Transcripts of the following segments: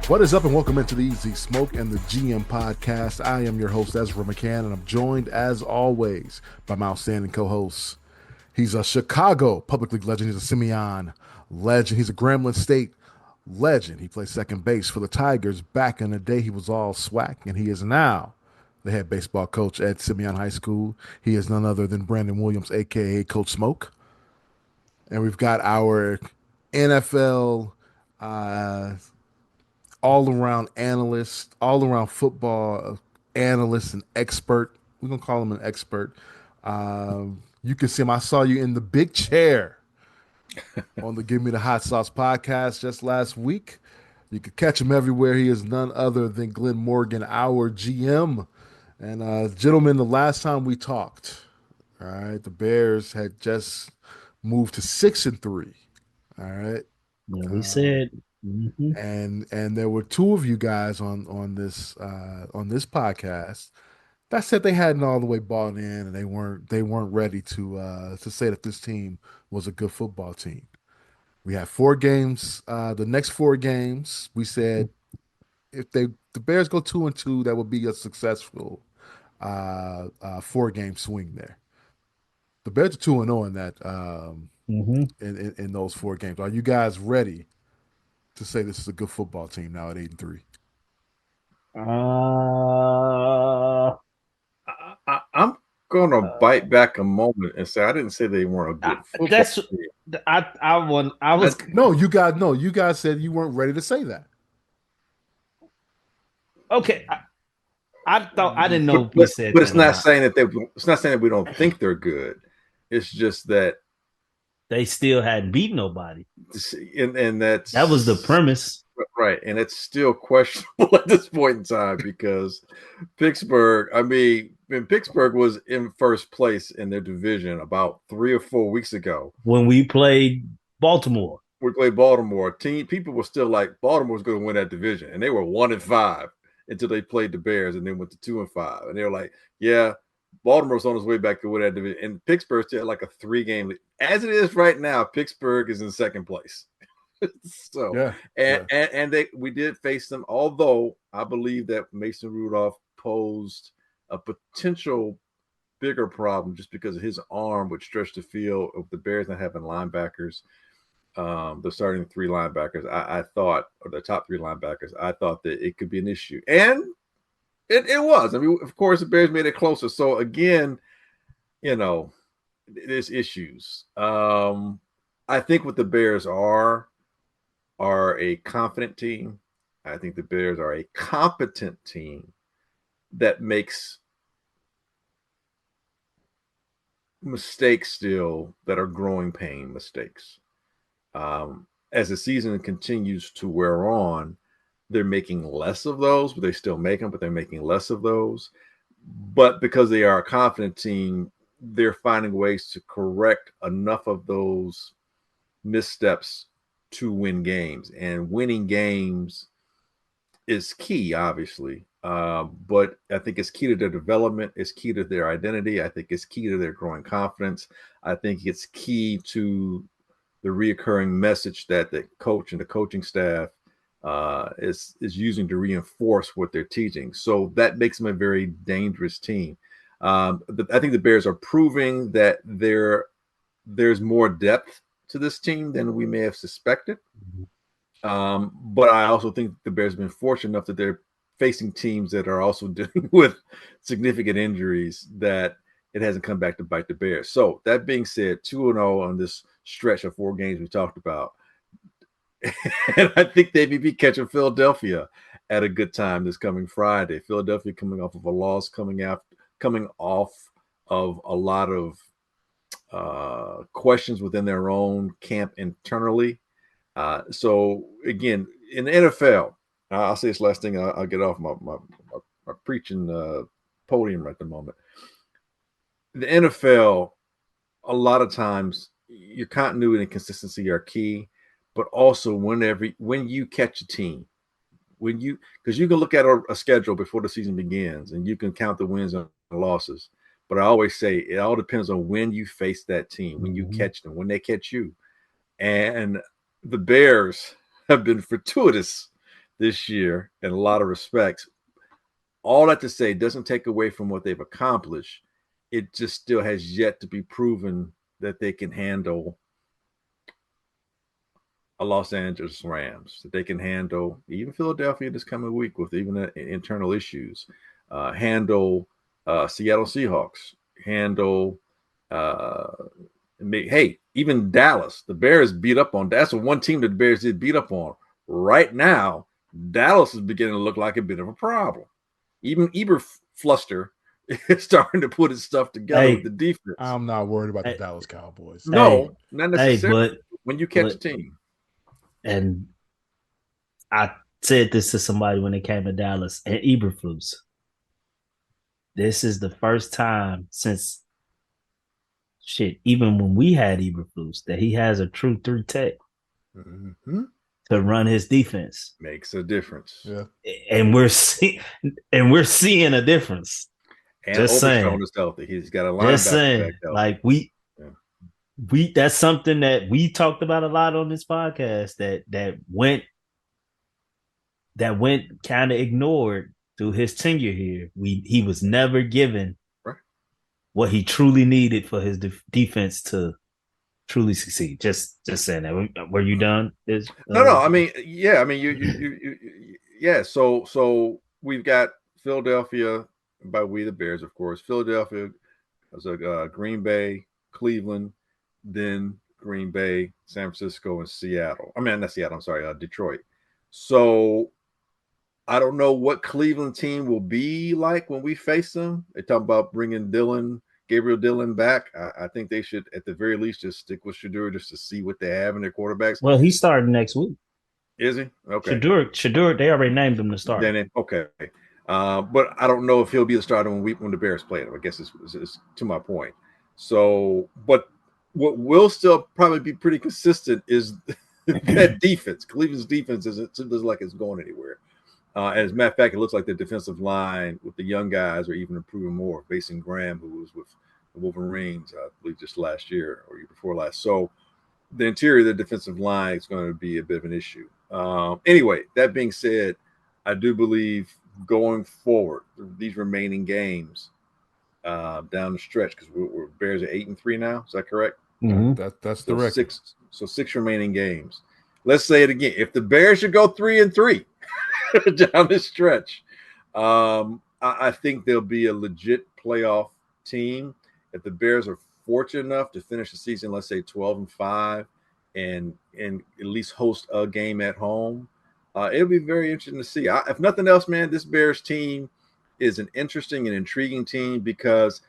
What is up, and welcome into the Easy Smoke and the GM podcast. I am your host, Ezra McCann, and I'm joined, as always, by my outstanding co-host. He's a Chicago Public League legend. He's a Simeon legend. He's a Grambling State legend. He played second base for the Tigers. Back in the day, he was all SWAC, and he is now the head baseball coach at Simeon High School. He is none other than Brandon Williams, a.k.a. Coach Smoke. And we've got our NFL all-around analyst, all-around football analyst and expert. We're going to call him an expert. You can see him. I saw you in the big chair on the Give Me the Hot Sauce podcast just last week. You can catch him everywhere. He is none other than Glenn Morgan, our GM. And gentlemen, the last time we talked, all right, the Bears had just moved to 6-3. All right. Yeah, we said, mhm. And there were two of you guys on this podcast that said they hadn't all the way bought in, and they weren't ready to say that this team was a good football team. We had 4 games. The next 4 games, we said if the Bears go 2-2, that would be a successful 4-game swing there. The Bears are 2-0 in that in those 4 games. Are you guys ready to say this is a good football team now at 8-3? Uh, I'm gonna bite back a moment and say I didn't say they weren't a good football that's team. I was You guys said you weren't ready to say that. okay. I thought I didn't know But, if we but, said but that it's or not not. saying that it's not saying that we don't think they're good. It's just that They still hadn't beat nobody. and that's That was the premise. right, and it's still questionable at this point in time because Pittsburgh. I mean, when Pittsburgh was in first place in their division about 3 or 4 weeks ago, When we played Baltimore, we played Baltimore. People were still like Baltimore was going to win that division, and they were 1-5 until they played the Bears, and then went to 2-5, and they were like, "Yeah, Baltimore's on his way back to win that division." And Pittsburgh still had like a 3-game lead. As it is right now, Pittsburgh is in second place. So, Yeah, and we did face them, although I believe that Mason Rudolph posed a potential bigger problem just because of his arm would stretch the field of the Bears not having linebackers. The starting 3 linebackers, I thought, or the top 3 linebackers, I thought that it could be an issue. And it was. I mean, of course, the Bears made it closer. So again, there's issues. I think what the Bears are a confident team. I think the Bears are a competent team that makes mistakes still that are growing pain mistakes. As the season continues to wear on, they're making less of those, but they still make them, but they're making less of those. But because they are a confident team, they're finding ways to correct enough of those missteps to win games. And winning games is key, obviously. But I think it's key to their development. It's key to their identity. I think it's key to their growing confidence. I think it's key to the reoccurring message that the coach and the coaching staff is using to reinforce what they're teaching. So that makes them a very dangerous team. I think the Bears are proving that there's more depth to this team than we may have suspected. But I also think the Bears have been fortunate enough that they're facing teams that are also dealing with significant injuries that it hasn't come back to bite the Bears. So that being said, 2-0 on this stretch of 4 games we talked about. And I think they may be catching Philadelphia at a good time this coming Friday. Philadelphia coming off of a loss, coming off of a lot of questions within their own camp internally. So again, in the NFL, I'll say this last thing. I'll get off my preaching podium at the moment. The NFL, a lot of times, your continuity and consistency are key, but also when you catch a team, because you can look at a schedule before the season begins and you can count the wins and losses. But I always say it all depends on when you face that team, when you catch them, when they catch you. And the Bears have been fortuitous this year in a lot of respects. All that to say doesn't take away from what they've accomplished. It just still has yet to be proven that they can handle a Los Angeles Rams, that they can handle even Philadelphia this coming week with even internal issues, handle Seattle Seahawks, handle hey, even Dallas. The Bears beat up on. That's the one team that the Bears did beat up on. Right now, Dallas is beginning to look like a bit of a problem. Even Eberfluster is starting to put his stuff together with the defense. I'm not worried about the Dallas Cowboys. No, not necessarily. But when you catch a team. And I said this to somebody when it came to Dallas and Eberflus. This is the first time since even when we had Eberflus, that he has a true 3 tech to run his defense. Makes a difference. Yeah. And we're seeing a difference. And just saying, is healthy. He's got a linebacker. Just saying, like we that's something that we talked about a lot on this podcast that went kind of ignored through his tenure here. He was never given what he truly needed for his defense to truly succeed. Just saying that. Were you done? No. I mean, yeah. I mean, you yeah. So we've got Philadelphia, by we the Bears, of course. Philadelphia, Green Bay, Cleveland, then Green Bay, San Francisco, and Seattle. I mean, not Seattle. I'm sorry, Detroit. So I don't know what Cleveland team will be like when we face them. They talk about bringing Gabriel Dillon back. I think they should, at the very least, just stick with Shedeur just to see what they have in their quarterbacks. Well, he's starting next week. Is he? Okay. Shedeur, they already named him to start. Okay. But I don't know if he'll be the starter when the Bears play him. I guess it's to my point. So, but what will still probably be pretty consistent is that defense. Cleveland's defense doesn't look like it's going anywhere. As a matter of fact, it looks like the defensive line with the young guys are even improving more. Mason Graham, who was with the Wolverines, I believe, just last year or year before last. So the interior of the defensive line is going to be a bit of an issue. Anyway, that being said, I do believe going forward, these remaining games down the stretch, because we're Bears are 8-3 now. Is that correct? Mm-hmm. That's the record. 6 remaining games. Let's say it again. If the Bears should go 3-3 down the stretch, I think they'll be a legit playoff team. If the Bears are fortunate enough to finish the season, let's say 12-5, and at least host a game at home, it'll be very interesting to see. If nothing else, man, this Bears team is an interesting and intriguing team because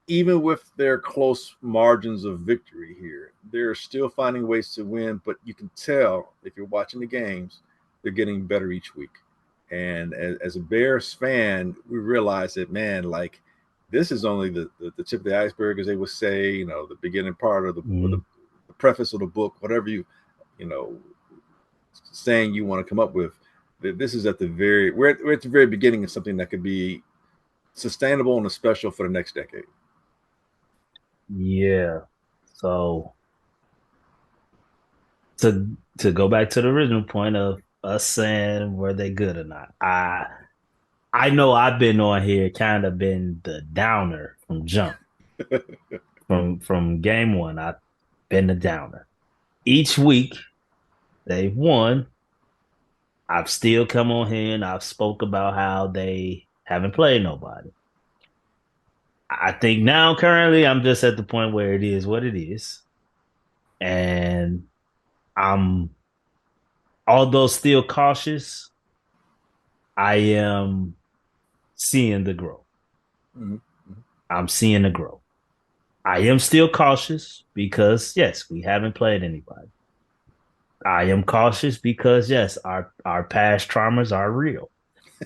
even with their close margins of victory here, they're still finding ways to win. But you can tell if you're watching the games, they're getting better each week. And as a Bears fan, we realize that, man, like this is only the tip of the iceberg, as they would say, the beginning part of the preface of the book, whatever saying you want to come up with. This is we're at the very beginning of something that could be sustainable and special for the next decade. Yeah. So to go back to the original point of us saying were they good or not, I know I've been on here kind of been the downer from jump. from game one, I've been the downer. Each week they've won. I've still come on here and I've spoke about how they haven't played nobody. I think now currently I'm just at the point where it is what it is. And I'm, although still cautious, I am seeing the growth. Mm-hmm. I'm seeing the growth. I am still cautious because, yes, we haven't played anybody. I am cautious because, yes, our past traumas are real.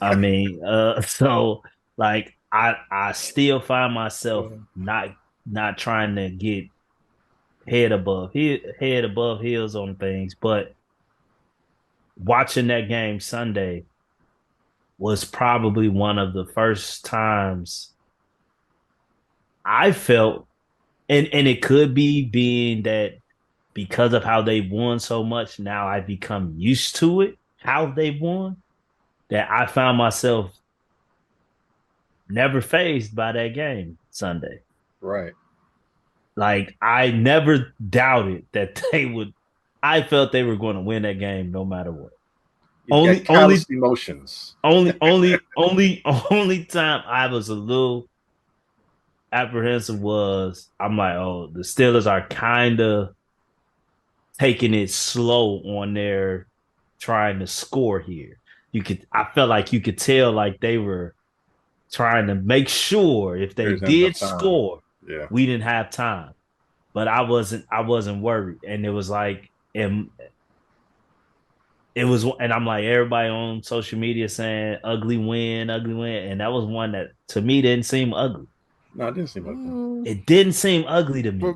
I mean, so like I still find myself not trying to get head above heels on things, but watching that game Sunday was probably one of the first times I felt, and it could be being that because of how they won so much, now I've become used to it. how they won that I found myself never phased by that game Sunday. Right. Like I never doubted that they would. I felt they were going to win that game no matter what. You got callous emotions. Only time I was a little apprehensive was I'm like, oh, the Steelers are kind of taking it slow on their trying to score here. I felt like you could tell like they were trying to make sure if they did score, we didn't have time. But I wasn't worried. And it was like, and I'm like, everybody on social media saying ugly win. And that was one that to me didn't seem ugly. No, it didn't seem ugly. It didn't seem ugly to me.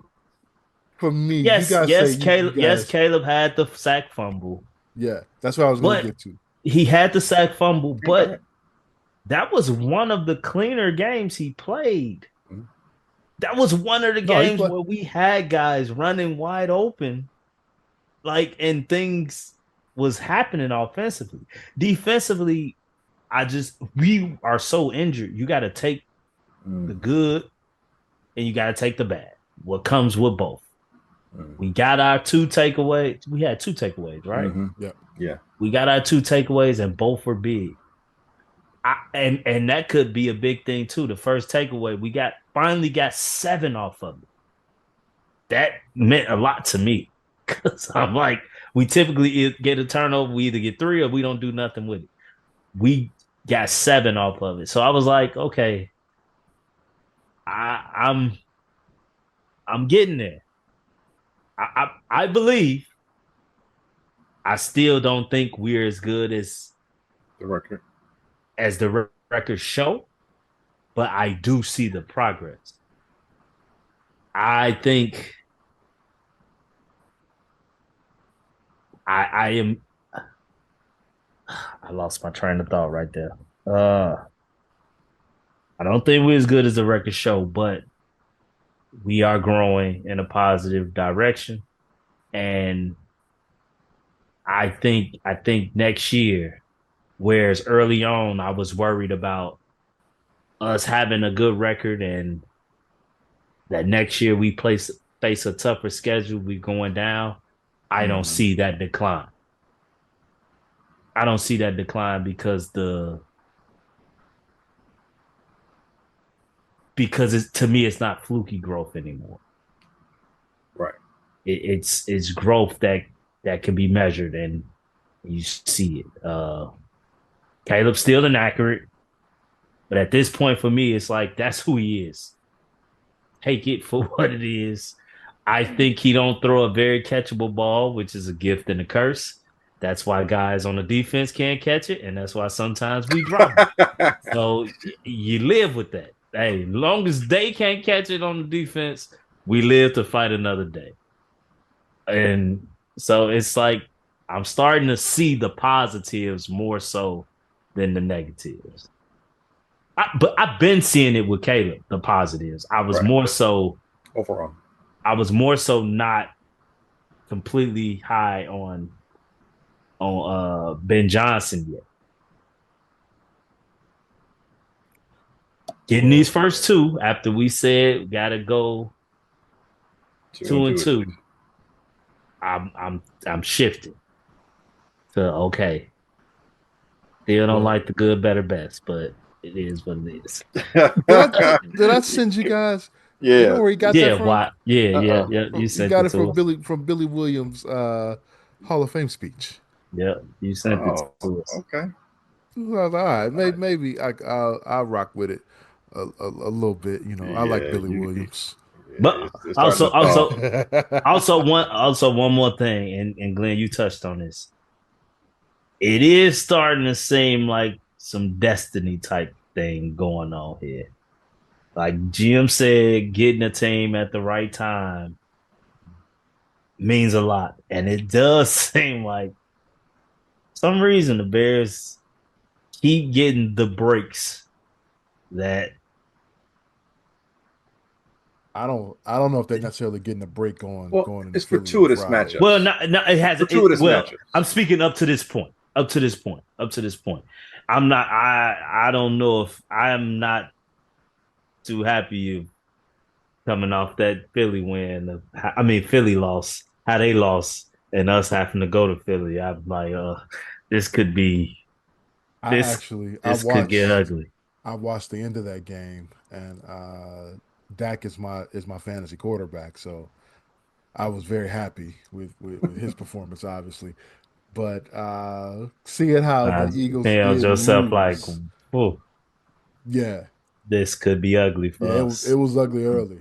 For me, yes, you guys yes, say Caleb. you guys, yes, Caleb had the sack fumble. Yeah, that's what I was going to get to. He had the sack fumble, but that was one of the cleaner games he played. Mm-hmm. That was one of the games where we had guys running wide open, like, and things was happening offensively. Defensively, we are so injured. You got to take the good and you got to take the bad. What comes with both. We got our 2 takeaways. We had 2 takeaways, right? Mm-hmm. Yeah. We got our 2 takeaways, and both were big. And that could be a big thing too. The first takeaway, we finally got 7 off of it. That meant a lot to me because I'm like, we typically get a turnover. We either get 3 or we don't do nothing with it. We got 7 off of it, so I was like, okay, I'm getting there. I believe. I still don't think we're as good as the record. As the records show, but I do see the progress. I think I am. I lost my train of thought right there. I don't think we're as good as the records show, but we are growing in a positive direction, and I think next year. Whereas early on, I was worried about us having a good record and that next year we face a tougher schedule. We're going down. I don't see that decline. I don't see that decline because to me, it's not fluky growth anymore. Right. It's growth that can be measured and you see it. Caleb's still inaccurate, but at this point for me, it's like that's who he is. Take it for what it is. I think he don't throw a very catchable ball, which is a gift and a curse. That's why guys on the defense can't catch it, and that's why sometimes we drop it. So you live with that. Hey, as long as they can't catch it on the defense, we live to fight another day. And so it's like I'm starting to see the positives more so than the negatives. But I've been seeing it with Caleb, the positives. I was more so overall. I was more so not completely high on Ben Johnson yet. Getting these first 2 after we said gotta go 2 and 2. I'm shifting to okay. Still don't like the good, better, best, but it is what it is. Did I send you guys? Yeah. You know where he got that from? Why? Yeah. You sent got it from Billy Williams' Hall of Fame speech. Yeah, you sent it to us. Okay. All right, maybe I'll rock with it a little bit. You know, I like Billy Williams. But also one more thing, and Glenn, you touched on this. It is starting to seem like some destiny type thing going on here. Like Jim said, getting a team at the right time means a lot. And it does seem like some reason the Bears keep getting the breaks that I don't know if they're necessarily getting a break on going. It's fortuitous matchups. Well, no, it hasn't. Fortuitous matchups. I'm speaking up to this point. Up to this point. I'm not. I don't know if I'm not too happy you coming off that Philly win. I mean Philly loss. How they lost and us having to go to Philly. I'm like, this could be I this. actually This could get ugly. I watched the end of that game, and Dak is my fantasy quarterback, so I was very happy with his performance, obviously. But seeing how the Eagles Tells did yourself like, lose, oh, yeah, this could be ugly yeah, for it us. was ugly early,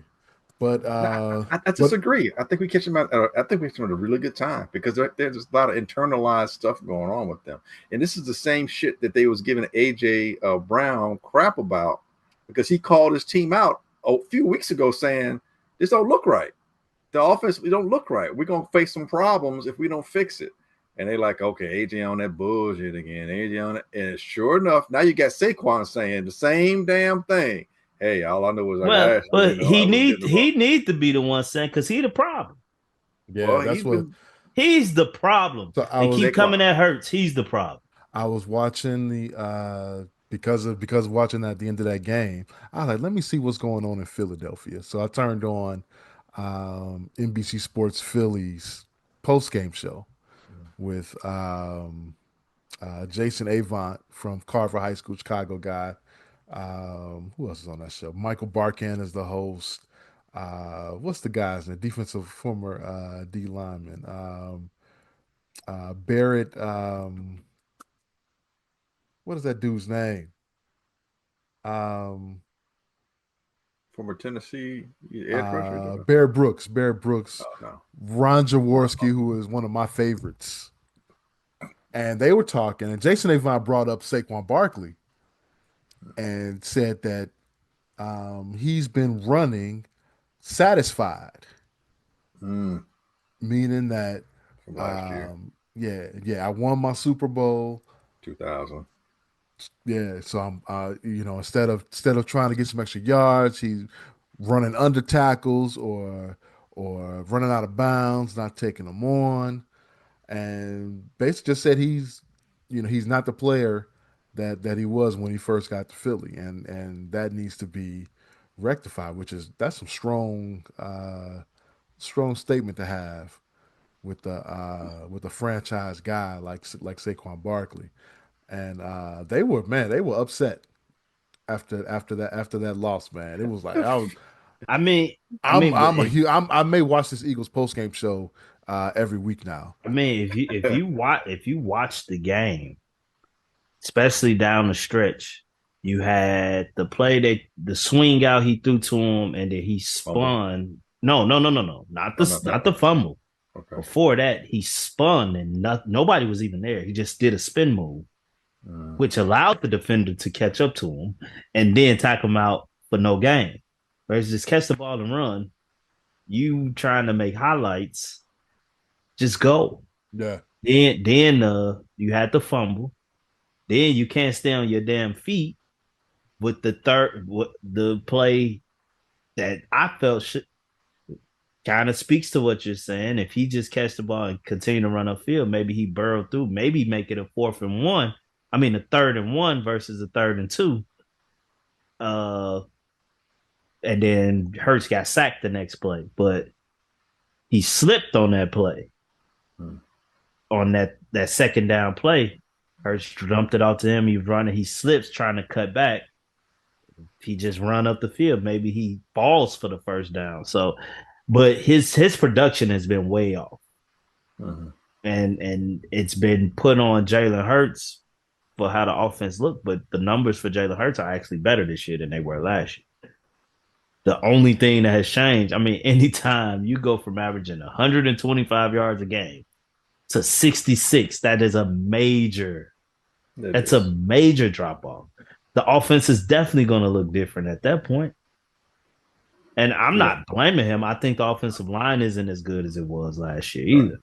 but No, I but disagree. I think we catch them at. I think we catch them at a really good time because there's a lot of internalized stuff going on with them, and this is the same shit that they was giving AJ Brown crap about because he called his team out a few weeks ago saying this don't look right. The offense we don't look right. We're gonna face some problems if we don't fix it. And they like, okay, AJ on that bullshit again. AJ on it, and sure enough, now you got Saquon saying the same damn thing. Hey, all I know is Well, last year, but I was getting the ball. he need to be the one saying because he the problem. yeah, Well, that's he's what. been He's the problem. So And keep coming Saquon. at Hurts. He's the problem. I was watching the because of watching that at the end of that game. I was like, let me see what's going on in Philadelphia. So I turned on NBC Sports Phillies post game show with Jason Avant from Carver High School, Chicago guy. Who else is on that show? Michael Barkan is the host. What's the guy's name? Defensive former D lineman. Barrett. What is that dude's name? Um, Former Tennessee edge rusher. Bear Brooks. Bear Brooks. Oh no. Ron Jaworski, who is one of my favorites. And they were talking, and Jason Avant brought up Saquon Barkley and said that he's been running satisfied, Mm, meaning that, from last year, I won my Super Bowl. 2000. Yeah, so I'm, instead of trying to get some extra yards, he's running under tackles or running out of bounds, not taking them on, and basically just said he's not the player that he was when he first got to Philly, and that needs to be rectified. That's some strong statement to have with a franchise guy like Saquon Barkley, and they were upset after that loss, man. It was like I mean, but I may watch this Eagles post game show every week now. if you watch the game, especially down the stretch, you had the swing out he threw to him, and then he Fumble. spun. No, Oh, not that not the one. fumble. Okay. Before that, he spun and nobody was even there. He just did a spin move, which allowed the defender to catch up to him and then tackle him out for no gain. Whereas just catch the ball and run, you trying to make highlights, just go. Yeah, Then you had the fumble. Then you can't stay on your damn feet with the play that I felt kind of speaks to what you're saying. If he just catch the ball and continue to run upfield, maybe he burrowed through, maybe make it a 4th and 1. I mean, a 3rd and 1 versus a 3rd and 2. Uh, and then Hurts got sacked the next play, but he slipped on that play. On that second down play, Hurts dumped it off to him. He was running, he slips trying to cut back. He just run up the field. Maybe he falls for the first down. So, but his production has been way off, and it's been put on Jalen Hurts for how the offense looked. But the numbers for Jalen Hurts are actually better this year than they were last year. The only thing that has changed, I mean, anytime you go from averaging 125 yards a game to 66, that's a major drop off. The offense is definitely going to look different at that point. And I'm not blaming him. I think the offensive line isn't as good as it was last year either.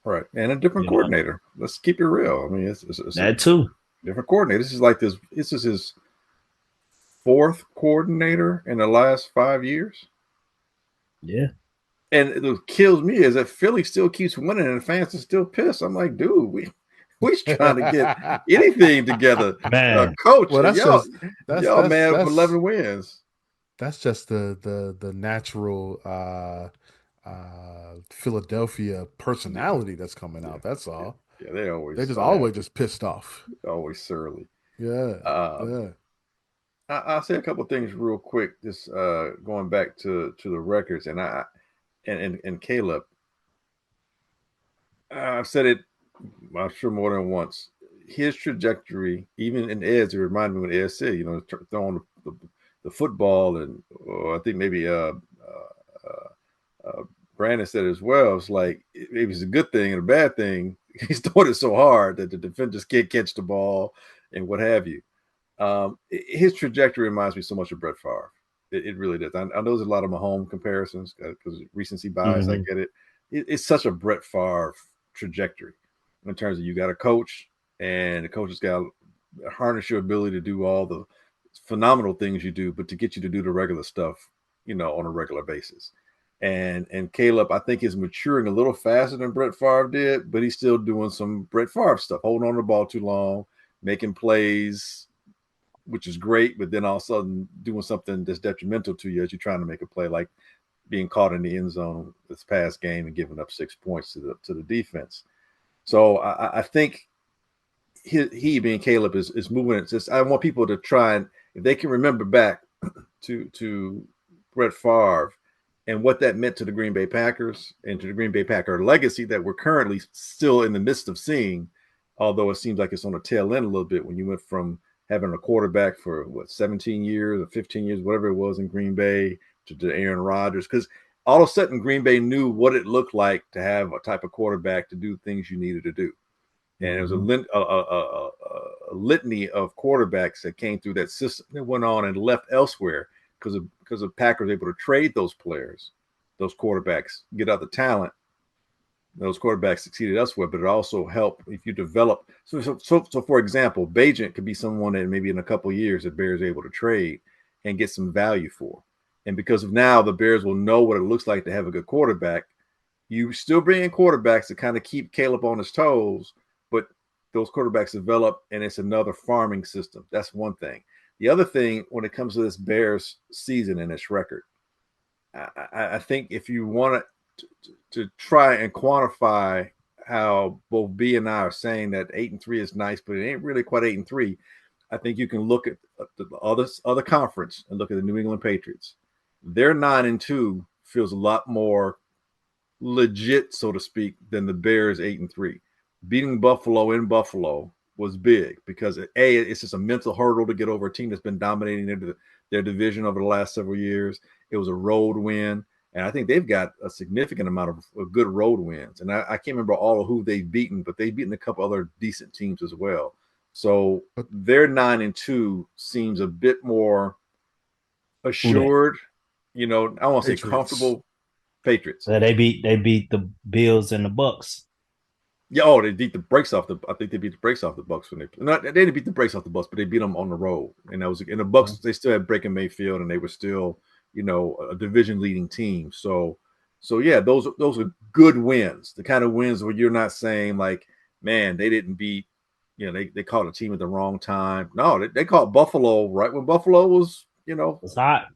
Right. And a different coordinator. Let's keep it real. I mean, it's that too. Different coordinator. This is his 4th coordinator in the last 5 years. Yeah. And what kills me is that Philly still keeps winning and fans are still pissed. I'm like, dude, we're trying to get anything together. Man. Coach, Well, that's y'all, just that's y'all that's man with that's 11 wins. that's just the natural Philadelphia Yeah, personality that's coming yeah, out. That's yeah, all. yeah. They They always just so always happy, just pissed off. always surly. Yeah, Um, yeah. I'll say a couple of things real quick. Just going back to the records, and and Caleb, I've said it, I'm sure more than once. His trajectory, even in Eds, it reminded me when Ed said, throwing the football, and I think maybe Brandon said it as well. It's like maybe it's a good thing and a bad thing. He's throwing it so hard that the defenders can't catch the ball and what have you. His trajectory reminds me so much of Brett Favre. It really does. I know there's a lot of Mahomes comparisons because recency bias. I Mm-hmm. get it. It's such a Brett Favre trajectory in terms of you got a coach and the coach has got to harness your ability to do all the phenomenal things you do, but to get you to do the regular stuff, on a regular basis. And Caleb, I think, is maturing a little faster than Brett Favre did, but he's still doing some Brett Favre stuff, holding on to the ball too long, making plays, which is great, but then all of a sudden doing something that's detrimental to you as you're trying to make a play, like being caught in the end zone this past game and giving up 6 points to the defense. So I think he being Caleb is moving. It's just I want people to try and if they can remember back to Brett Favre and what that meant to the Green Bay Packers and to the Green Bay Packer legacy that we're currently still in the midst of seeing, although it seems like it's on the tail end a little bit when you went from having a quarterback for 17 years or 15 years, whatever it was in Green Bay to Aaron Rodgers, because all of a sudden Green Bay knew what it looked like to have a type of quarterback to do things you needed to do. And it was a litany of quarterbacks that came through that system that went on and left elsewhere because of Packers able to trade those players, those quarterbacks, get out the talent. Those quarterbacks succeeded elsewhere, but it also helped if you develop. So for example, Bajent could be someone that maybe in a couple of years the Bears are able to trade and get some value for. And because of now, the Bears will know what it looks like to have a good quarterback. You still bring in quarterbacks to kind of keep Caleb on his toes, but those quarterbacks develop, and it's another farming system. That's one thing. The other thing, when it comes to this Bears season and its record, I think if you want to try and quantify how both B and I are saying that 8-3 is nice, but it ain't really quite 8-3. I think you can look at the other conference and look at the New England Patriots. Their 9-2 feels a lot more legit, so to speak, than the Bears 8-3. Beating Buffalo in Buffalo was big because it's just a mental hurdle to get over a team that's been dominating their division over the last several years. It was a road win, and I think they've got a significant amount of good road wins. And I can't remember all of who they've beaten, but they've beaten a couple other decent teams as well. So their 9-2 seems a bit more assured. I won't say comfortable. Patriots. So they beat the Bills and the Bucks. Yeah, they beat the brakes off I think they beat the brakes off the Bucks when they didn't beat the brakes off the Bucks, but they beat them on the road. And that was in the Bucks. They still had Baker Mayfield, and they were still, a division leading team. So yeah, those are good wins. The kind of wins where you're not saying like, man, they didn't beat. They called a team at the wrong time. No, they called Buffalo right when Buffalo was, was hot.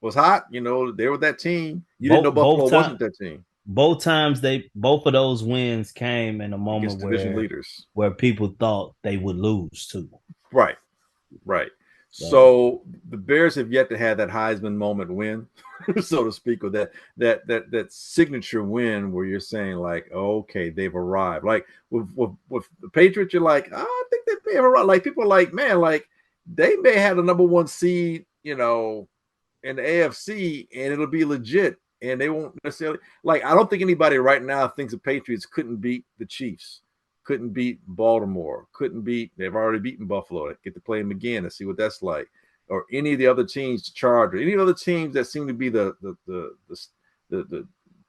Was hot. They were that team. You didn't know Buffalo wasn't that team. Both of those wins came in a moment division leaders where people thought they would lose too. Right. So the Bears have yet to have that Heisman moment win, so to speak, with that signature win where you're saying like, okay, they've arrived. Like with the Patriots, you're like, oh, I think they may have arrived. Like people are like, man, like they may have the number one seed, in the AFC, and it'll be legit. And they won't necessarily I don't think anybody right now thinks the Patriots couldn't beat the Chiefs, couldn't beat Baltimore, they've already beaten Buffalo. They get to play them again and see what that's like. Or any of the other teams, the Chargers, any other teams that seem to be the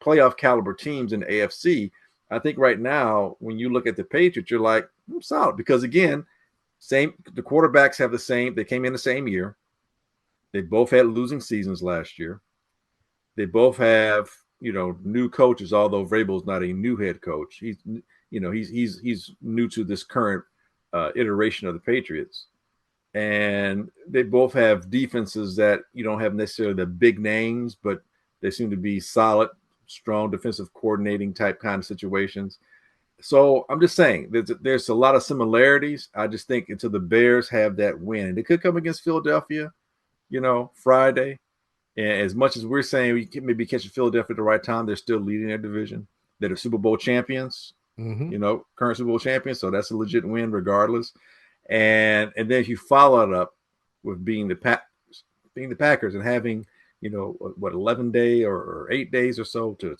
playoff caliber teams in the AFC. I think right now, when you look at the Patriots, you're like, I'm solid. Because again, the quarterbacks have they came in the same year. They both had losing seasons last year. They both have, new coaches, although Vrabel's not a new head coach. He's he's new to this current iteration of the Patriots, and they both have defenses that you don't have necessarily the big names, but they seem to be solid, strong defensive coordinating type kind of situations. So I'm just saying there's a lot of similarities. I just think until the Bears have that win, and it could come against Philadelphia, Friday. And as much as we're saying we can maybe catch Philadelphia at the right time, they're still leading their division. They're Super Bowl champions, current Super Bowl champions. So that's a legit win regardless. And then if you follow it up with being the Packers and having 11 day or 8 days or so to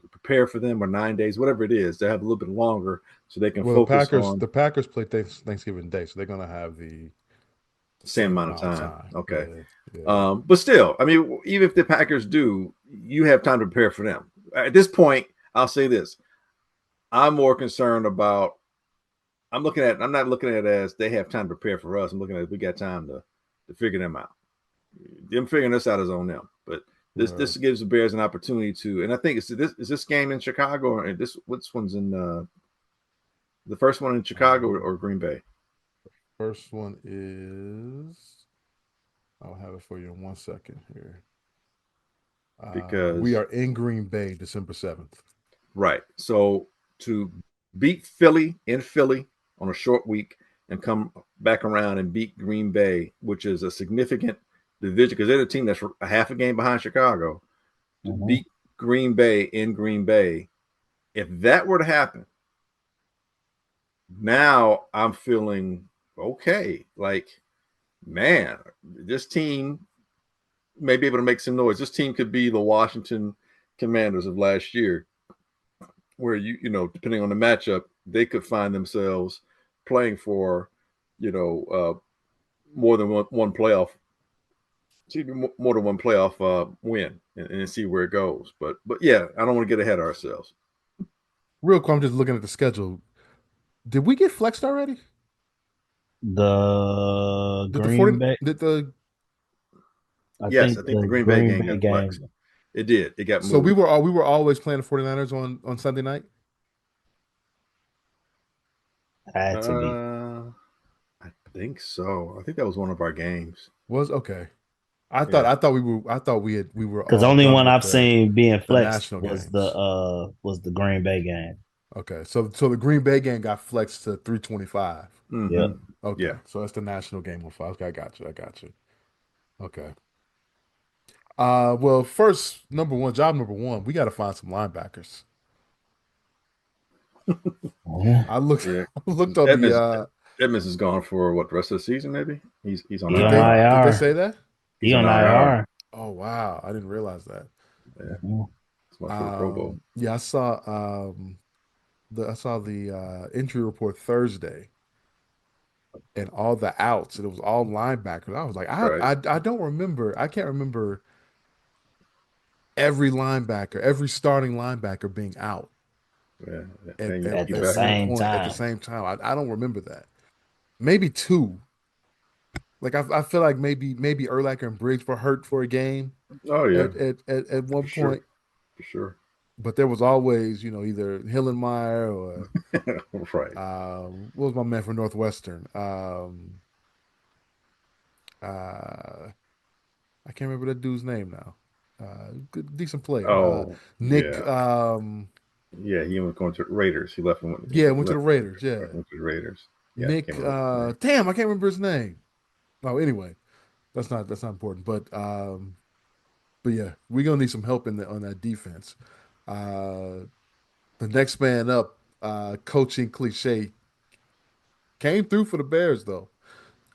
prepare for them, or 9 days, whatever it is, to have a little bit longer so they can focus on the Packers play Thanksgiving Day, so they're gonna have the same amount of time. Okay. Yeah. But still, I mean, even if the Packers do, you have time to prepare for them. At this point, I'll say this. I'm more concerned about I'm not looking at it as they have time to prepare for us. I'm looking at it, we got time to figure them out. Them figuring us out is on them. But this gives the Bears an opportunity to, and I think is this game in Chicago, or which one's in the first one in Chicago or Green Bay? First one is, I'll have it for you in 1 second here. Because we are in Green Bay December 7th. Right. So to beat Philly in Philly on a short week and come back around and beat Green Bay, which is a significant division, because they're the team that's a half a game behind Chicago, to beat Green Bay in Green Bay. If that were to happen, now I'm feeling okay. Like, man, this team may be able to make some noise. This team could be the Washington Commanders of last year, where depending on the matchup, they could find themselves playing for, more than one playoff, more than one playoff win, and see where it goes. But yeah, I don't want to get ahead of ourselves. Real quick, I'm just looking at the schedule. Did we get flexed already? The Did Green Bay. I think the Green Bay game got flexed. It did. It got moved. So we were always playing the 49ers on Sunday night? Had to be. I think so. I think that was one of our games. Was okay. I thought we were because only one I've seen being flexed was games. the Green Bay game. Okay, so the Green Bay game got flexed to 325. Mm-hmm. Yep. Okay, yeah. So that's the national game on 5. Okay, I got you. Okay. Well, job number one, we got to find some linebackers. I looked on Edmonds is gone for what, the rest of the season? Maybe he's on IR. Did they say that? He's on IR. Oh wow, I didn't realize that. Yeah. Pro Bowl. Yeah, I saw the injury report Thursday, and all the outs, and it was all linebackers. I was like, I don't remember. I can't remember every starting linebacker being out. Yeah, at the same time. At the same time, I don't remember that. Maybe two. Like I feel like maybe Urlacher and Briggs were hurt for a game. Oh yeah, at one point. For sure. But there was always, either Hillenmeyer or right. What was my man from Northwestern? I can't remember that dude's name now. Good, decent player. Oh, Nick. Yeah. He was going to the Raiders. He left. Went to the Raiders. Yeah, went to the Raiders. Yeah, Nick. Damn, I can't remember his name. Oh, anyway, that's not important. But yeah, we're gonna need some help on that defense. The next man up, coaching cliche, came through for the Bears though.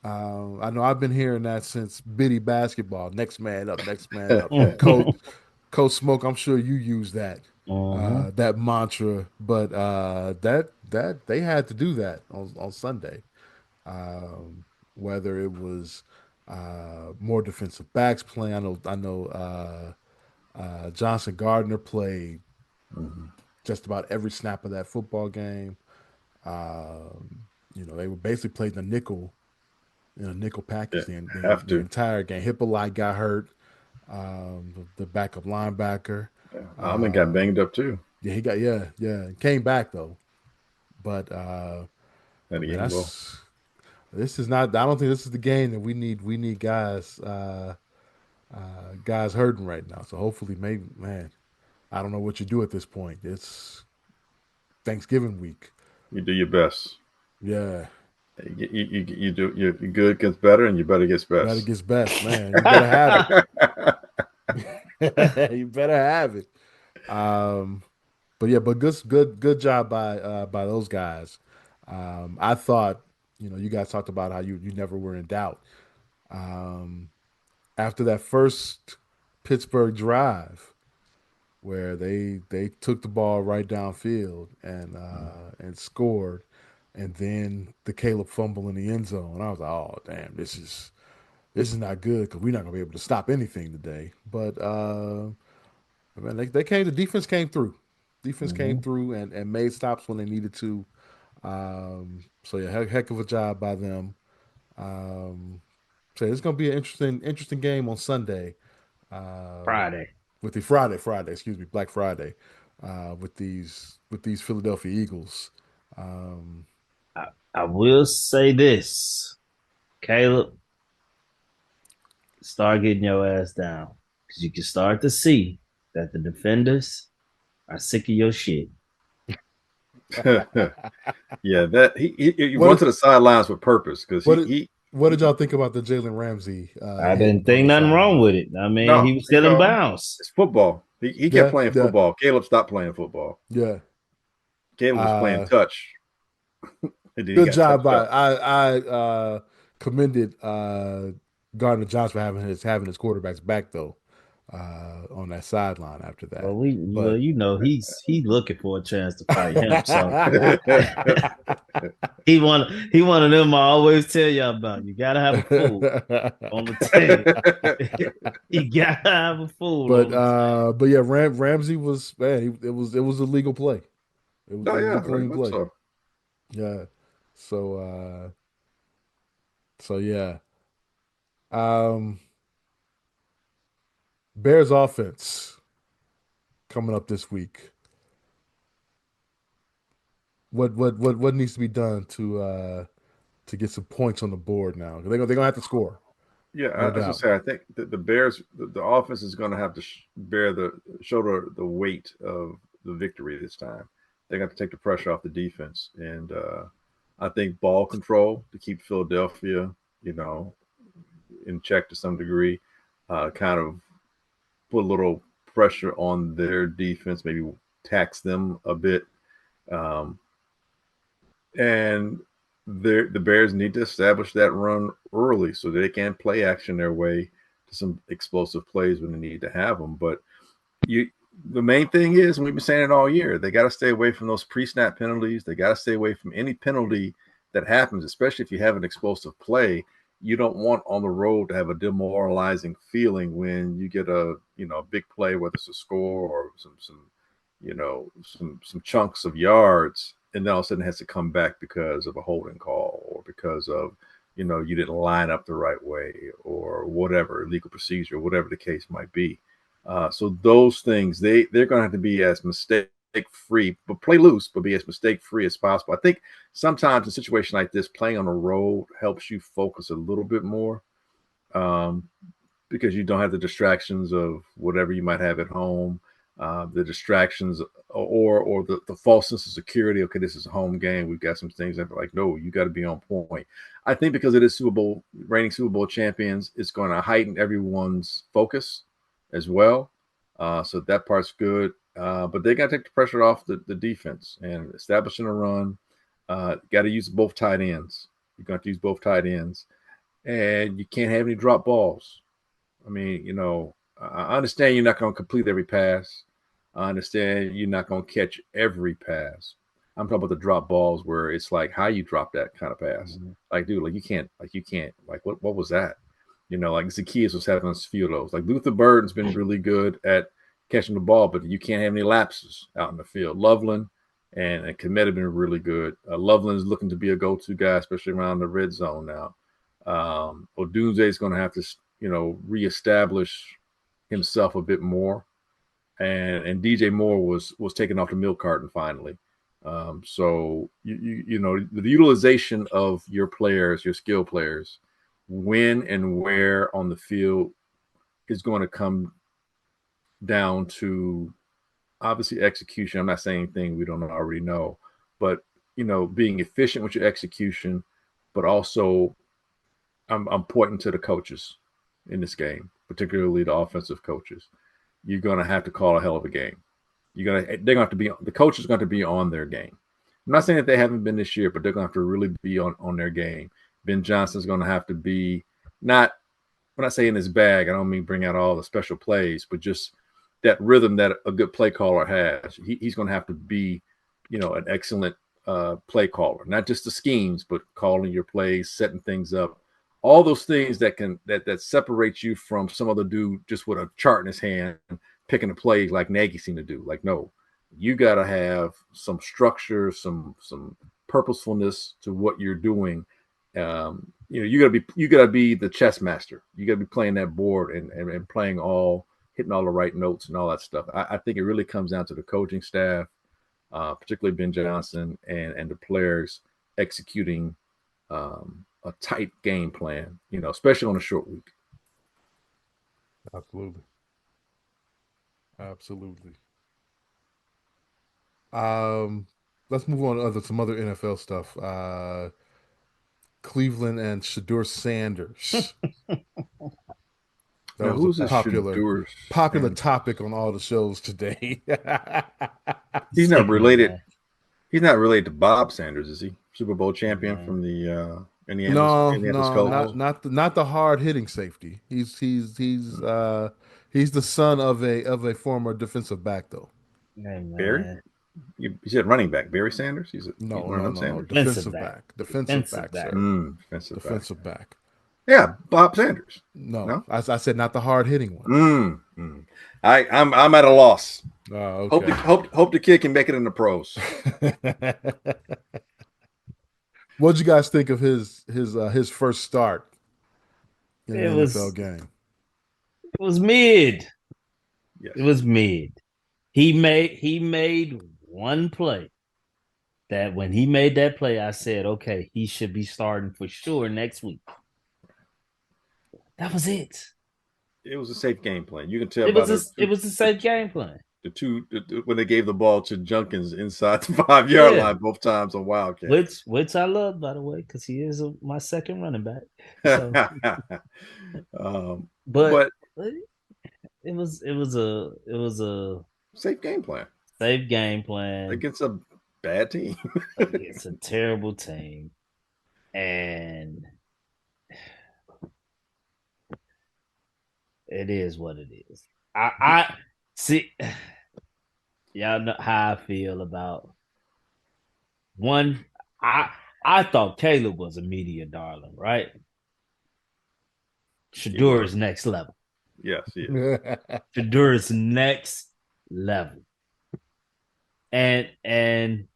I know I've been hearing that since Biddy basketball. Next man up, Coach Smoke. I'm sure you use that that mantra, but that they had to do that on Sunday. Whether it was more defensive backs playing, I know Johnson Gardner played just about every snap of that football game. They were basically playing the nickel in a nickel package the entire game. Hippolyte got hurt, the backup linebacker. Alman got banged up too. Yeah, he got came back though. But And man, again, well, this is not. I don't think this is the game that we need. We need guys hurting right now. So hopefully, maybe man, I don't know what you do at this point. It's Thanksgiving week. you do your best. Yeah, You do your good gets better, and your better gets better best. gets best, man. You better have it. You better have it. Um, but yeah, but good job by those guys. I thought, you guys talked about how you never were in doubt. Um, After that first Pittsburgh drive where they took the ball right downfield and scored, and then the Caleb fumble in the end zone, I was like, oh damn, this is not good because we're not gonna be able to stop anything today. But man, they came. The defense came through. Defense came Mhm. through and made stops when they needed to. So yeah, heck of a job by them. Um, so it's going to be an interesting game on Sunday. Friday. With the Friday, excuse me, Black Friday, with these Philadelphia Eagles. Um, I will say this, Caleb, start getting your ass down because you can start to see that the defenders are sick of your shit. Yeah, that he what went did to the sidelines with purpose because what did what did he y'all think about the Jalen Ramsey I hit didn't on think the nothing wrong sideline? with it. I mean, no, he was still in bounds. it's football. He kept Yeah, playing yeah, football. Caleb stopped playing football. yeah. Caleb was playing Uh, touch, and then he Good got job touched by up. I commended Gardner Johnson for having his quarterbacks back though on that sideline after that. But He's looking for a chance to fight him. So he one of them I always tell y'all about. You gotta have a fool on the team. You gotta have a fool but on the team. but yeah, Ramsey was man. It was a legal play. Oh It was a yeah, very clean much play. so. Yeah. So so yeah. Um, Bears offense coming up this week. What needs to be done to get some points on the board now? They're gonna have to score, Yeah, no I was gonna doubt. say I think the Bears, the offense is going to have to bear the shoulder the weight of the victory this time. They got to take the pressure off the defense, and I think ball control to keep Philadelphia, you know, in check to some degree, kind of put a little pressure on their defense, maybe tax them a bit. Um, and the Bears need to establish that run early so they can play action their way to some explosive plays when they need to have them. But you, the main thing is, and we've been saying it all year, they got to stay away from those pre-snap penalties. They got to stay away from any penalty that happens, especially if you have an explosive play. You don't want on the road to have a demoralizing feeling when you get a big play, whether it's a score or some chunks of yards, and then all of a sudden it has to come back because of a holding call or because of you didn't line up the right way or whatever legal procedure, whatever the case might be. So those things they're going to have to be as mistake free, but play loose, but be as mistake free as possible. I think sometimes in a situation like this, playing on the road helps you focus a little bit more. Um, because you don't have the distractions of whatever you might have at home, the distractions or the false sense of security. Okay, this is a home game. We've got some things that are like, no, you got to be on point. I think because it is Super Bowl, reigning Super Bowl champions, it's going to heighten everyone's focus as well. So that part's good. But they got to take the pressure off the defense and establishing a run. Got to use both tight ends. You're going to use both tight ends, and you can't have any drop balls. I mean, I understand you're not going to complete every pass. I understand you're not going to catch every pass. I'm talking about the drop balls where it's like how you drop that kind of pass. Mhm. Like, dude, like what was that? Like Zacchaeus was having a few of those. Like Luther Burden's been really good at catching the ball, but you can't have any lapses out in the field. Loveland and Komet have been really good. Loveland is looking to be a go-to guy, especially around the red zone now. Odunze is going to have to reestablish himself a bit more. and DJ Moore was taken off the milk carton finally. So you know the utilization of your players, your skill players, when and where on the field is going to come down to obviously execution. I'm not saying anything we don't already know, but you know, being efficient with your execution, but also I'm pointing to the coaches in this game, particularly the offensive coaches. You're going to have to call a hell of a game. They're going to have to be, the coaches are going to be on their game. I'm not saying that they haven't been this year, but they're going to have to really be on their game. Ben Johnson's going to have to be not, when I say in his bag, I don't mean bring out all the special plays, but just that rhythm that a good play caller has. He's going to have to be, you know, an excellent play caller, not just the schemes, but calling your plays, setting things up, all those things that can that separates you from some other dude just with a chart in his hand, picking a play like Nagy seemed to do. Like, no, you got to have some structure, some purposefulness to what you're doing. You know, you gotta be the chess master. You gotta be playing that board and playing hitting all the right notes and all that stuff. I think it really comes down to the coaching staff, particularly Ben Johnson and the players executing a tight game plan, you know, especially on a short week. Absolutely. Let's move on to some other NFL stuff. Cleveland and Shador Sanders. That Now, was a popular Sanders? topic on all the shows today. He's not related. He's not related to Bob Sanders, is he? Super Bowl champion from the Indianapolis Colts. Not the hard hitting safety. He's the son of a former defensive back though. Hey, Barry? You said running back, Barry Sanders? He's one of them Sanders. Defensive back. Defensive back. Yeah, Bob Sanders. No? I said not the hard hitting one. I'm at a loss. Oh, okay. Hope the kid can make it in the pros. What'd you guys think of his first start in an NFL game? It was mid. Yes. It was mid. He made one play that when he made that play, I said, okay, he should be starting for sure next week. That was it. It was a safe game plan. You can tell it was a safe game plan. When they gave the ball to Junkins inside the 5-yard line both times on Wildcat. Which I love, by the way, because he is my second running back. So. But it was a safe game plan. Safe game plan against a bad team. Against a terrible team. And it is what it is. I see. Y'all know how I feel about one. I thought Caleb was a media darling, right? Shador is next level. Yes, he is. Shador is next level, and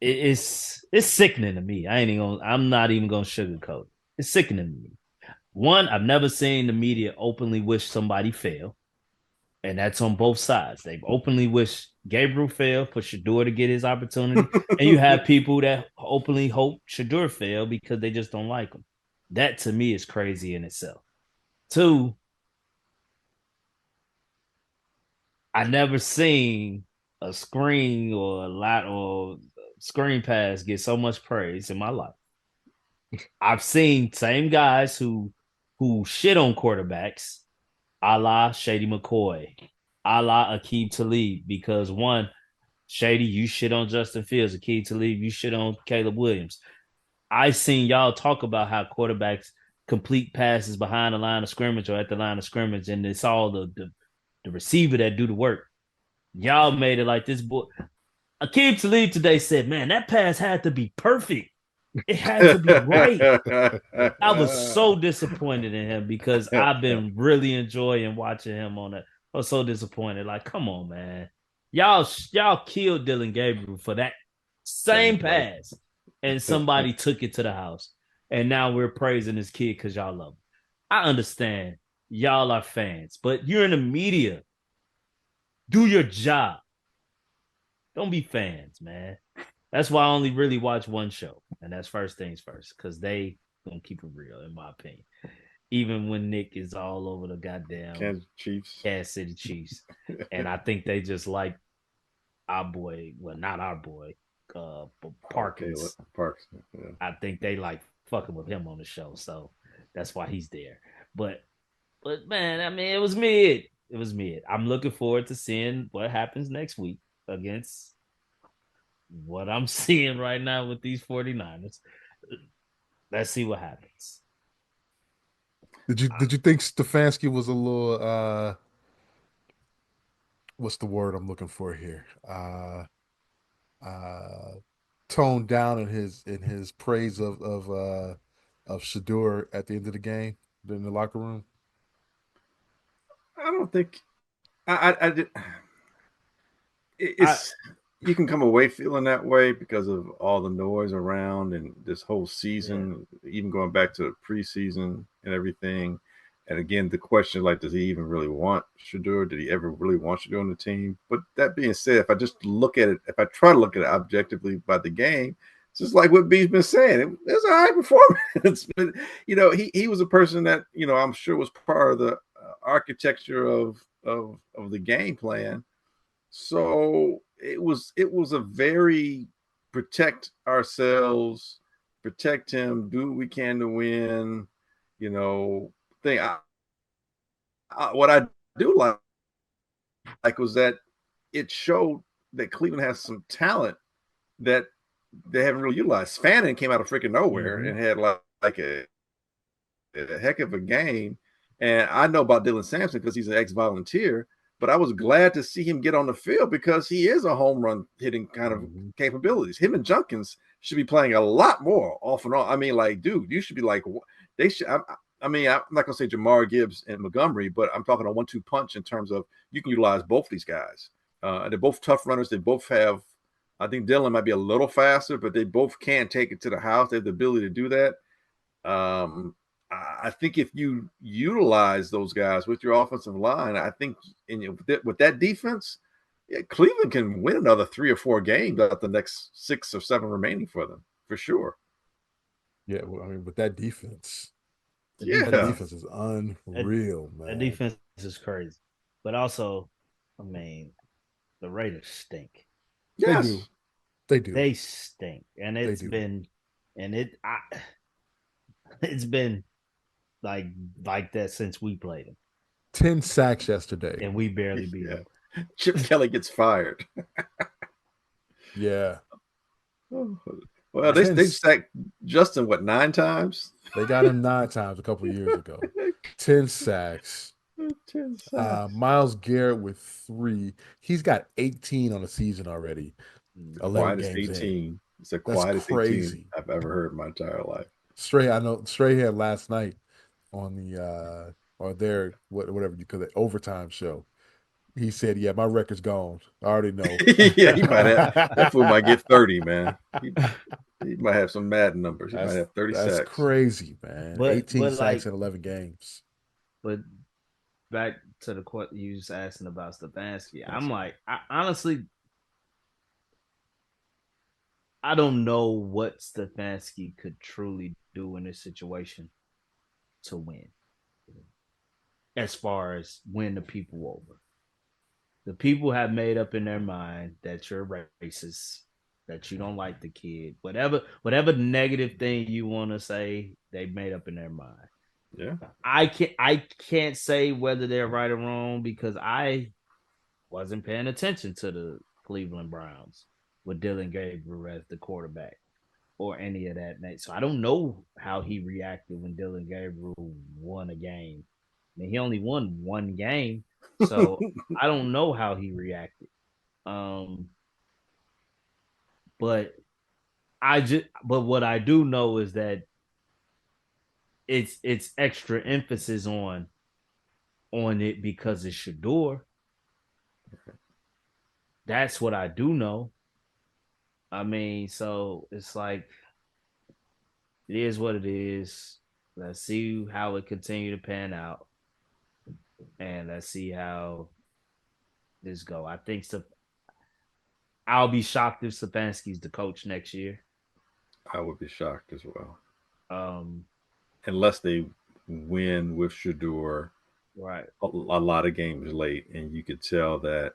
it's sickening to me. I'm not even gonna sugarcoat it. It's sickening to me. One, I've never seen the media openly wish somebody fail. And that's on both sides. They've openly wished Gabriel fail for Shador to get his opportunity. And you have people that openly hope Shador fail because they just don't like him. That to me is crazy in itself. Two, I never seen a screen or screen pass get so much praise in my life. I've seen same guys who shit on quarterbacks, a la Shady McCoy, a la Aqib Talib, because one, Shady, you shit on Justin Fields, Aqib Talib, you shit on Caleb Williams. I seen y'all talk about how quarterbacks complete passes behind the line of scrimmage or at the line of scrimmage, and it's all the receiver that do the work. Y'all made it like this boy. Aqib Talib today said, man, that pass had to be perfect. It had to be right. I was so disappointed in him because I've been really enjoying watching him on it. I was so disappointed. Like, come on, man. Y'all killed Dylan Gabriel for that same pass. And somebody took it to the house. And now we're praising this kid because y'all love him. I understand y'all are fans, but you're in the media. Do your job. Don't be fans, man. That's why I only really watch one show, and that's First Things First, because they gonna keep it real, in my opinion. Even when Nick is all over the goddamn Kansas Chiefs. Kansas City Chiefs, and I think they just like our boy, well, not our boy, Caleb Parkins. Parks. Yeah. I think they like fucking with him on the show, so that's why he's there. But man, I mean, it was mid. It was mid. I'm looking forward to seeing what happens next week against what I'm seeing right now with these 49ers. Let's see what happens. Did you think Stefanski was a little what's the word I'm looking for here? Uh toned down in his praise of Shador at the end of the game in the locker room? I don't think I did. I It's you can come away feeling that way because of all the noise around and this whole yeah. season, even going back to the preseason and everything. And again, the question like, does he even really want Shador? Did he ever really want Shador on the team? But that being said, if I just look at it, if I try to look at it objectively by the game, it's just like what B's been saying. It was a high performance. But, he was a person that, I'm sure was part of the architecture of the game plan. So it was a very protect ourselves, protect him, do what we can to win, thing. What I do like was that it showed that Cleveland has some talent that they haven't really utilized. Fannin came out of freaking nowhere Mm-hmm. and had like a heck of a game. And I know about Dylan Sampson because he's an ex-volunteer, but I was glad to see him get on the field because he is a home run hitting kind of Mm-hmm. capabilities. Him and Junkins should be playing a lot more off and on. I mean, like, dude, you should be like, they should. I mean, I'm not gonna say Jamar Gibbs and Montgomery, but I'm talking a 1-2 punch in terms of you can utilize both these guys. They're both tough runners. They both have. I think Dylan might be a little faster, but they both can take it to the house. They have the ability to do that. Um, I think if you utilize those guys with your offensive line, I think with that defense, yeah, Cleveland can win another 3 or 4 games out the next 6 or 7 remaining for them for sure. Yeah, well, I mean, with that The that defense Yeah. defense is that, unreal, that man. defense is crazy. But also, I mean, the Raiders stink. They do. Yes. They do. They stink. And They it's do. been and it's been like that since we played them. 10 sacks yesterday. And we barely beat Yeah. them. Chip Kelly gets fired. Yeah. Well, they 10 they sacked Justin 9 times? They got him 9 times a couple years ago. 10 sacks. 10 sacks. Miles Garrett with 3. He's got 18 on the season already. The 11 quietest games in. 18. It's the That's quietest 18 crazy. I've ever heard in my entire life. I know Stray had last night on the or their whatever you call it overtime show. He said, "Yeah, my record's gone. I already know." Yeah, he might have that fool might get 30, man. He might have some mad numbers. He might have 30 That's sacks. crazy, man. But 18 sacks like in 11 games. but back to the question you was asking about Stefanski. That's I'm like, honestly, I don't know what Stefanski could truly do in this situation to win, as far as win the people over. The people have made up in their mind that you're racist, that you don't like the kid, whatever negative thing you want to say, they made up in their mind. Yeah. I can't say whether they're right or wrong because I wasn't paying attention to the Cleveland Browns with Dylan Gabriel as the quarterback or any of that. So I don't know how he reacted when Dylan Gabriel won a game. I mean, he only won one game, so I don't know how he reacted. Um, but but what I do know is that it's extra emphasis on it because it's Shador. That's what I do know. I mean, so it's like it is what it is. Let's see how it continue to pan out, and let's see how this go. I think I'll be shocked if Stefanski's the coach next year. I would be shocked as well. Um, Unless they win with Shador right. a lot of games late, and you could tell that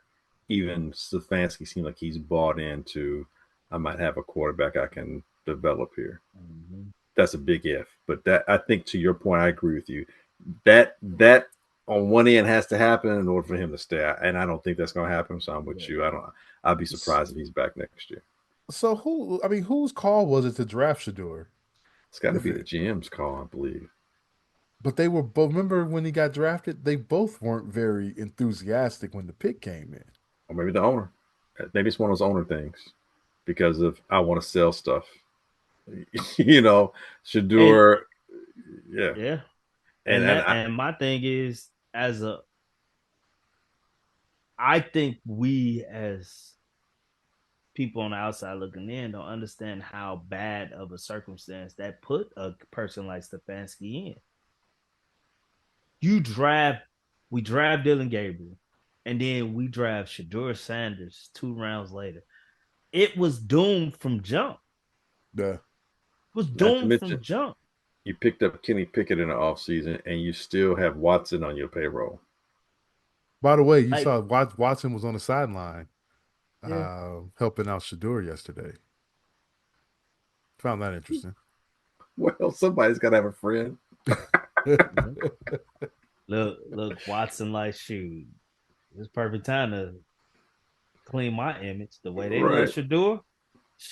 even Stefanski seemed like he's bought into, I might have a quarterback I can develop here. Mm-hmm. That's a big if, but that, I think, to your point, I agree with you. That on one end has to happen in order for him to stay, and I don't think that's going to happen. So I'm with you. I'd be surprised if he's back next year. So whose call was it to draft Shador? It's got to If be the it, GM's call, I believe. but they were both. Remember when he got drafted? They both weren't very enthusiastic when the pick came in. Or maybe the owner. Maybe it's one of those owner things because of I want to sell stuff. And Shador, yeah. yeah, And and my thing is, I think we as people on the outside looking in don't understand how bad of a circumstance that put a person like Stefanski in. We draft Dylan Gabriel, and then we draft Shador Sanders 2 rounds later. It was doomed from jump. Yeah. It was not to doomed mention, from jump. you picked up Kenny Pickett in the offseason and you still have Watson on your payroll. By the way, you Like, saw Watson was on the sideline yeah. helping out Shador yesterday. Found that interesting. Well, somebody's got to have a friend. Look, Watson like shoot. It's perfect time to clean my image. The way they love Right. Shador,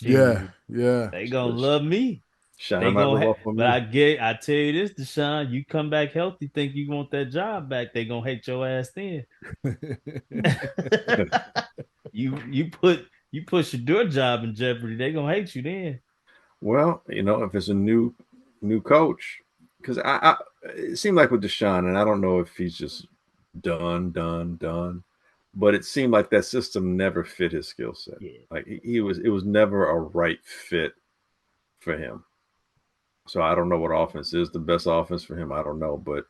Yeah, shoot, yeah. they gonna love me. Shine They might rub gonna, off on but me. I tell you this, Deshaun, you come back healthy, think you want that job back, they gonna hate your ass then. you put Shador job in jeopardy, they gonna hate you then. Well, if it's a new coach, because it seemed like with Deshaun, and I don't know if he's just done, but it seemed like that system never fit his skill set. Yeah. Like it was never a right fit for him. So I don't know what offense is the best offense for him. I don't know, but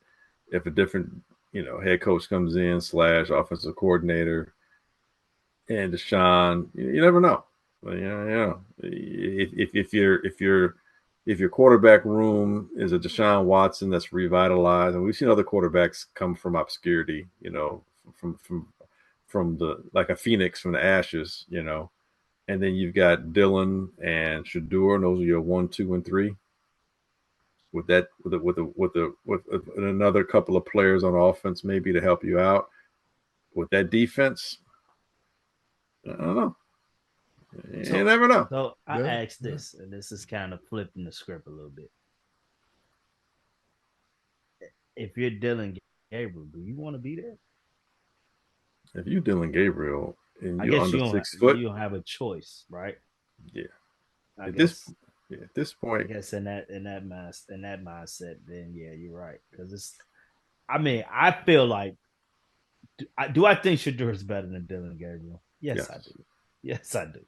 if a different head coach comes in / offensive coordinator and Deshaun, you never know. But, if your quarterback room is a Deshaun Watson that's revitalized, and we've seen other quarterbacks come from obscurity, from the like a phoenix from the ashes, and then you've got Dylan and Shador, and those are your 1, 2, and 3. With another couple of players on offense maybe to help you out with that defense, I don't know. You never know. So I asked this, and this is kind of flipping the script a little bit. If you're Dylan Gabriel, do you want to be there? If you're Dylan Gabriel and I you're guess under you don't 6 foot, you don't have a choice, right? Yeah. At this point, I guess in that mindset, then yeah, you're right. Because it's, I feel like, do I think Shador is better than Dylan Gabriel? Yes, I do. Yes, I do.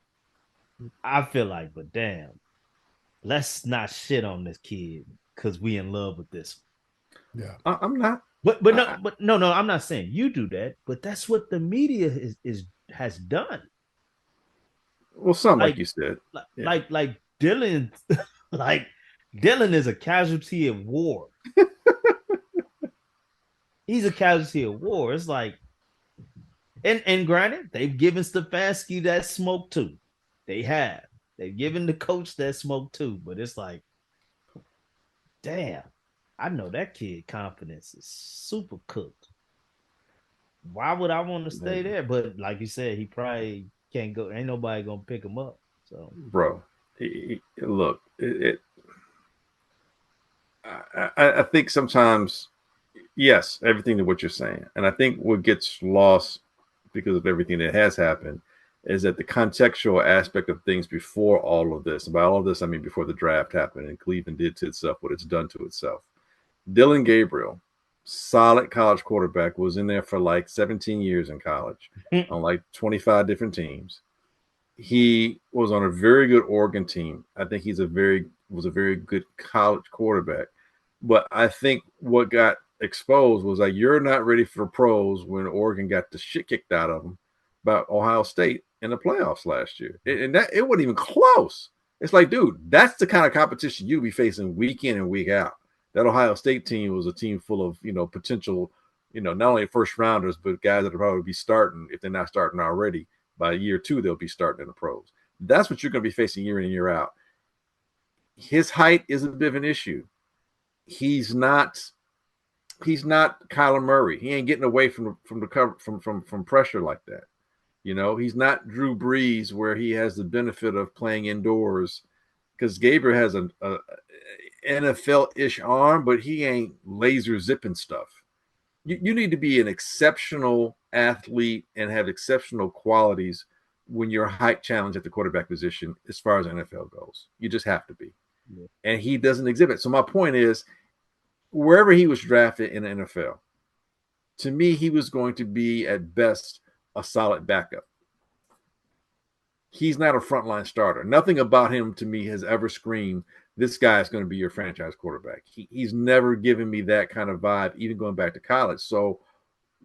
I feel like, but damn, let's not shit on this kid because we in love with this one. Yeah, I'm not. But no, I'm not saying you do that, but that's what the media has done. Well, like you said, like Dylan, like Dylan is a casualty of war. He's a casualty of war. It's like, and granted, they've given Stefanski that smoke too. They've given the coach that smoke too. But it's like, damn, I know that kid confidence is super cooked. Why would I want to stay there? But like you said, he probably can't go. Ain't nobody gonna pick him up. So, bro, look, I think sometimes, yes, everything to what you're saying, and I think what gets lost because of everything that has happened is that the contextual aspect of things before all of this. By all of this, I mean before the draft happened and Cleveland did to itself what it's done to itself. Dylan Gabriel, solid college quarterback, was in there for like 17 years in college on like 25 different teams. He was on a very good Oregon team. I think was a very good college quarterback. But I think what got exposed was like, you're not ready for pros when Oregon got the shit kicked out of them. by Ohio State in the playoffs last year. And that it wasn't even close. It's like, dude, that's the kind of competition you be facing week in and week out. That Ohio State team was a team full of, potential, not only first rounders, but guys that will probably be starting, if they're not starting already, by year 2, they'll be starting in the pros. That's what you're going to be facing year in and year out. His height is a bit of an issue. He's not Kyler Murray. He ain't getting away from the cover from pressure like that. He's not Drew Brees, where he has the benefit of playing indoors, because Gabriel has a NFL-ish arm, but he ain't laser zipping stuff. You need to be an exceptional athlete and have exceptional qualities when you're height challenged at the quarterback position as far as NFL goes. You just have to be. Yeah. And he doesn't exhibit. So my point is, wherever he was drafted in the NFL, to me, he was going to be at best a solid backup. He's not a frontline starter. Nothing about him to me has ever screamed, this guy is going to be your franchise quarterback. He's never given me that kind of vibe, even going back to college. So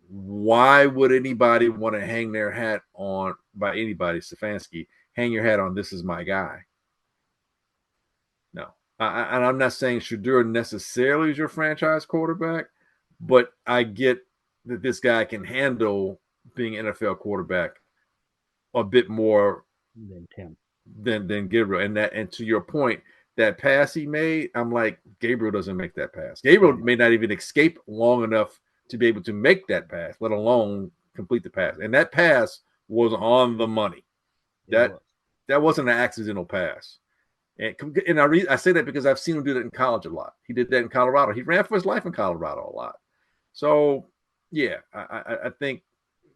why would anybody want to hang their hat on, by anybody, Stefanski, hang your hat on, this is my guy? No. And I'm not saying Shedeur necessarily is your franchise quarterback, but I get that this guy can handle being an NFL quarterback a bit more than Gabriel. And to your point, that pass he made, I'm like, Gabriel doesn't make that pass. Gabriel may not even escape long enough to be able to make that pass, let alone complete the pass. And that pass was on the money. That wasn't an accidental pass. And I say that because I've seen him do that in college a lot. He did that in Colorado. He ran for his life in Colorado a lot. So, yeah, I think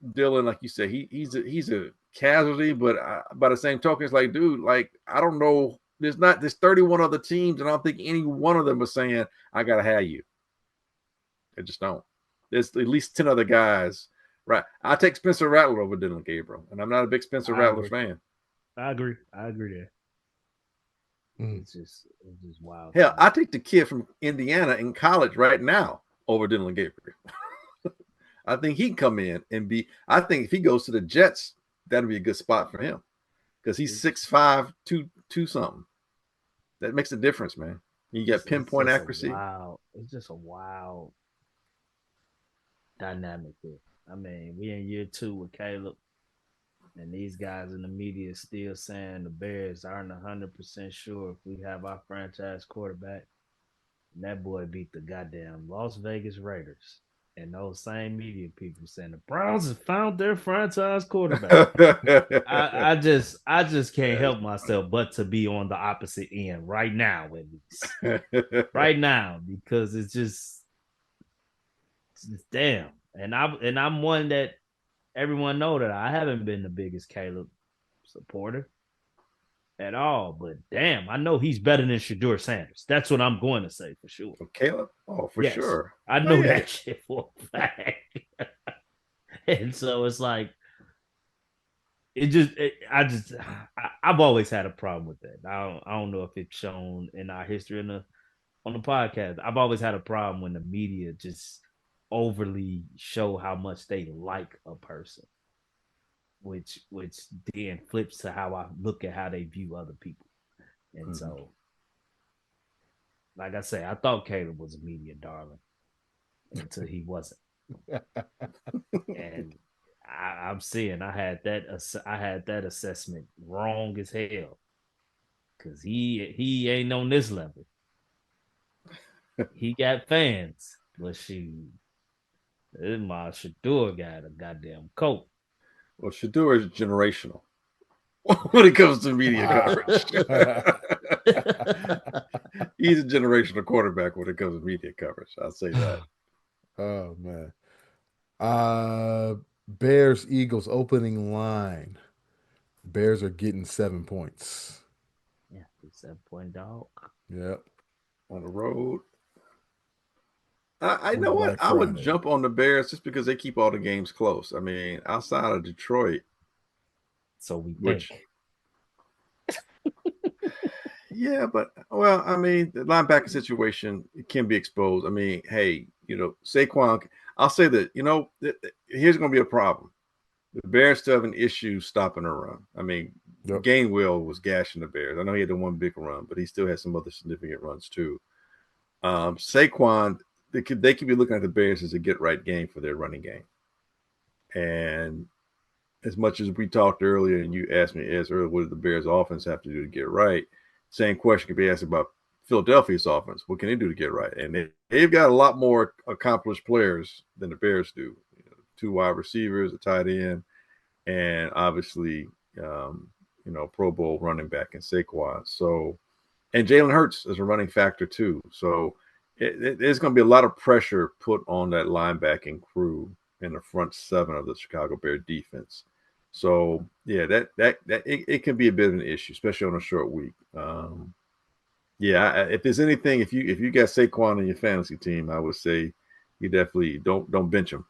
Dylan, like you said, he's a casualty, but by the same token, it's like, dude, like, I don't know. There's 31 other teams, and I don't think any one of them are saying, I got to have you. I just don't. There's at least 10 other guys. Right. I take Spencer Rattler over Dylan Gabriel, and I'm not a big Spencer Rattler fan. I agree there. It's just wild. Hell, I take the kid from Indiana in college right now over Dylan Gabriel. I think he can come in and I think if he goes to the Jets, that'll be a good spot for him, because he's 6'5", 2 something. That makes a difference, man. You got pinpoint accuracy. Wow, it's just a wild dynamic there. I mean, we in year 2 with Caleb, and these guys in the media still saying the Bears aren't 100% sure if we have our franchise quarterback. And that boy beat the goddamn Las Vegas Raiders. And those same media people saying the Browns have found their franchise quarterback. I just can't help myself but to be on the opposite end right now, at least. Right now, because it's just damn. And I'm one that everyone know that I haven't been the biggest Caleb supporter at all, but damn, I know he's better than Shedeur Sanders. That's what I'm going to say for sure. Caleb? Oh, for sure. I know that shit for a fact. And so it's like, I've always had a problem with that. I don't know if it's shown in our history on the podcast. I've always had a problem when the media just overly show how much they like a person, which then flips to how I look at how they view other people. And so, like I say, I thought Caleb was a media darling until he wasn't. And I'm seeing I had that assessment wrong as hell, because he ain't on this level. He got fans, but this my Shedeur got a goddamn coat. Well, Shedeur is generational when it comes to media coverage. He's a generational quarterback when it comes to media coverage. I'll say that. Oh, man. Bears Eagles opening line. Bears are getting 7 points. Yeah, 7-point dog. Yep. On the road. I know what? I would jump on the Bears just because they keep all the games close. I mean, outside of Detroit. So we think. Yeah, but, well, I mean, the linebacker situation, it can be exposed. I mean, hey, Saquon, I'll say that, here's going to be a problem. The Bears still have an issue stopping a run. I mean, Yep. Gainwell was gashing the Bears. I know he had the one big run, but he still had some other significant runs too. Saquon, they could be looking at the Bears as a get right game for their running game. And as much as we talked earlier, and you asked me earlier, what did the Bears offense have to do to get right? Same question could be asked about Philadelphia's offense. What can they do to get right? And they've got a lot more accomplished players than the Bears do. 2 wide receivers, a tight end, and obviously, Pro Bowl running back in Saquon. So, and Jalen Hurts is a running factor too. So there's going to be a lot of pressure put on that linebacking crew in the front 7 of the Chicago Bear defense. So yeah, that it can be a bit of an issue, especially on a short week. If there's anything, if you got Saquon on your fantasy team, I would say you definitely don't bench him.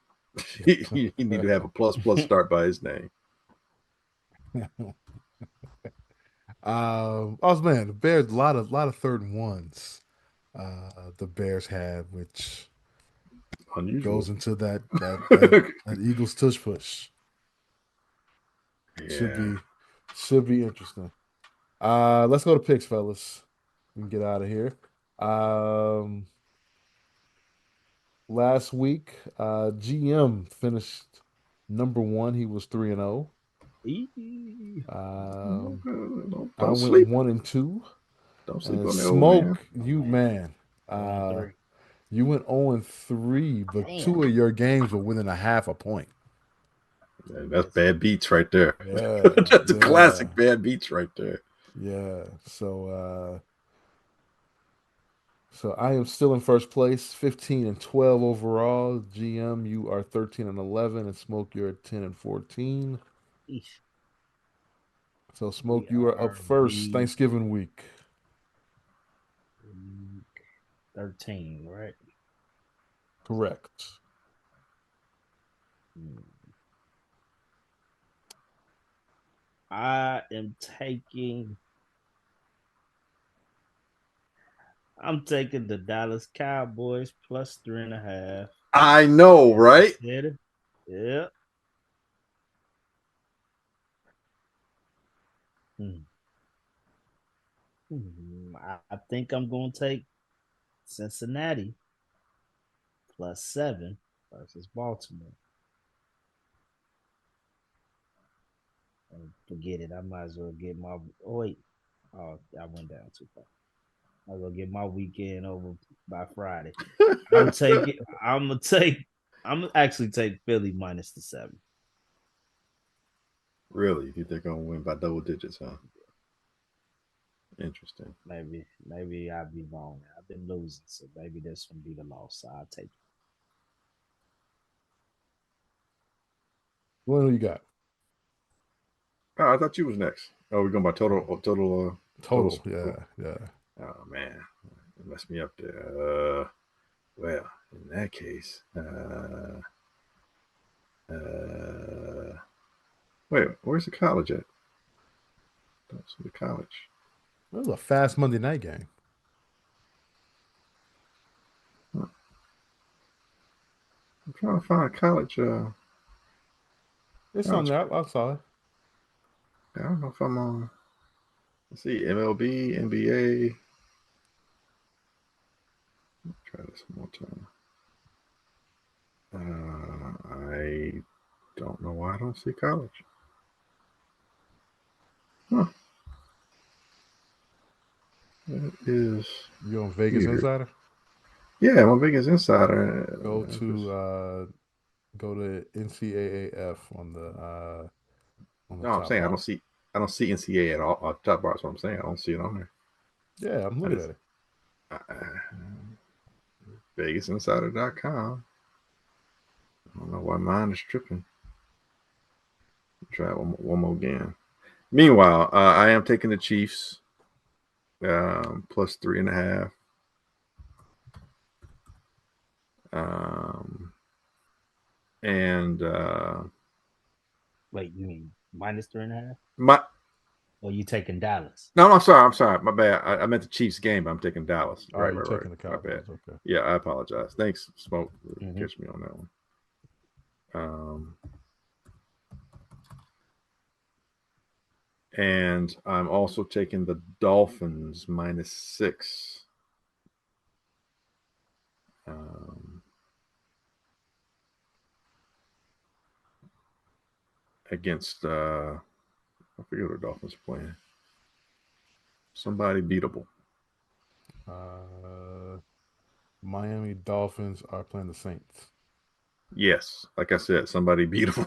You need to have a plus start by his name. Man, the Bears, a lot of 3rd-and-1s. The Bears had, which Unusual. goes into that Eagles tush push. Yeah. Should be interesting. Let's go to picks, fellas. We can get out of here. Last week, GM finished number 1. He was 3-0. I went sleep. 1-2. Don't sleep on Smoke, that man. You went 0-3, but Damn. 2 of your games were within a half a point. Yeah, that's bad beats right there. Yeah, that's a classic bad beats right there. Yeah. So I am still in first place, 15-12 overall. GM, you are 13-11, and Smoke, you're at 10-14. So Smoke, you are up first. Thanksgiving week. 13, right? Correct. I'm taking the Dallas Cowboys plus 3.5. I know, right? Yeah. I think I'm going to take Cincinnati plus 7 versus Baltimore. And forget it. I might as well get my. Oh, wait. Oh, I went down too far. I will get my weekend over by Friday. I'm actually take Philly minus the 7. Really? You think they're gonna win by double digits, huh? Interesting. Maybe I'll be wrong. I've been losing, so maybe this will be the loss. So I'll take it. What do you got? Oh, I thought you was next. Oh, we're going by total. Yeah. Oh man, it messed me up there. Well, in that case, wait, where's the college at? Don't see the college. It was a fast Monday night game. I'm trying to find college. It's on there outside. I don't know if I'm on. Let's see, MLB, NBA. Try this one more time. I don't know why I don't see college. Huh. It is. You on Vegas weird. Insider? Yeah, I'm on Vegas Insider. Go to NCAAF on the. No, I'm saying bar. I don't see NCAA at all. Top bar is what I'm saying. I don't see it on there. Yeah, I'm looking at it. VegasInsider.com. I don't know why mine is tripping. Try one more again. Meanwhile, I am taking the Chiefs plus 3.5. Wait, you mean minus 3.5? My. Or you taking Dallas? No, I'm sorry. My bad. I meant the Chiefs game, but I'm taking Dallas. Right. Taking the Cowboys. My bad. Okay. Yeah, I apologize. Thanks, Smoke. Catch me on that one. And I'm also taking the Dolphins -6. Against I forget who the Dolphins are playing. Somebody beatable. Miami Dolphins are playing the Saints. Yes, like I said, somebody beatable.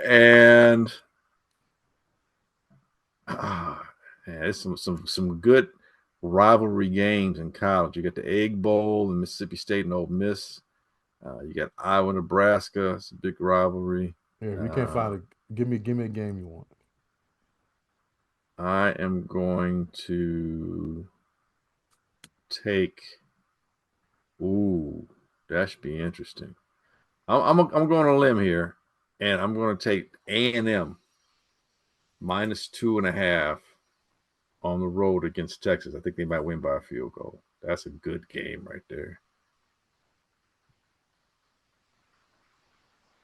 And there's some good rivalry games in college. You got the Egg Bowl in Mississippi State and Ole Miss. You got Iowa, Nebraska. It's a big rivalry. Yeah, if you can't find it, give me a game you want. I am going to take. Ooh, that should be interesting. I'm going on a limb here, and I'm going to take A&M -2.5 on the road against Texas. I think they might win by a field goal. That's a good game right there.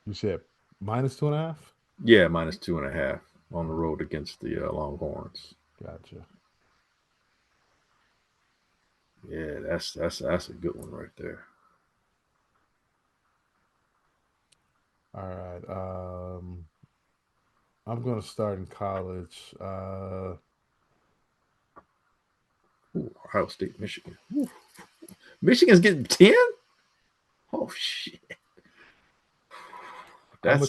You said -2.5? Yeah, -2.5 on the road against the Longhorns. Gotcha. Yeah, that's a good one right there. All right. I'm going to start in college. Ohio State, Michigan. Ooh. Michigan's getting 10? Oh shit. I'm gonna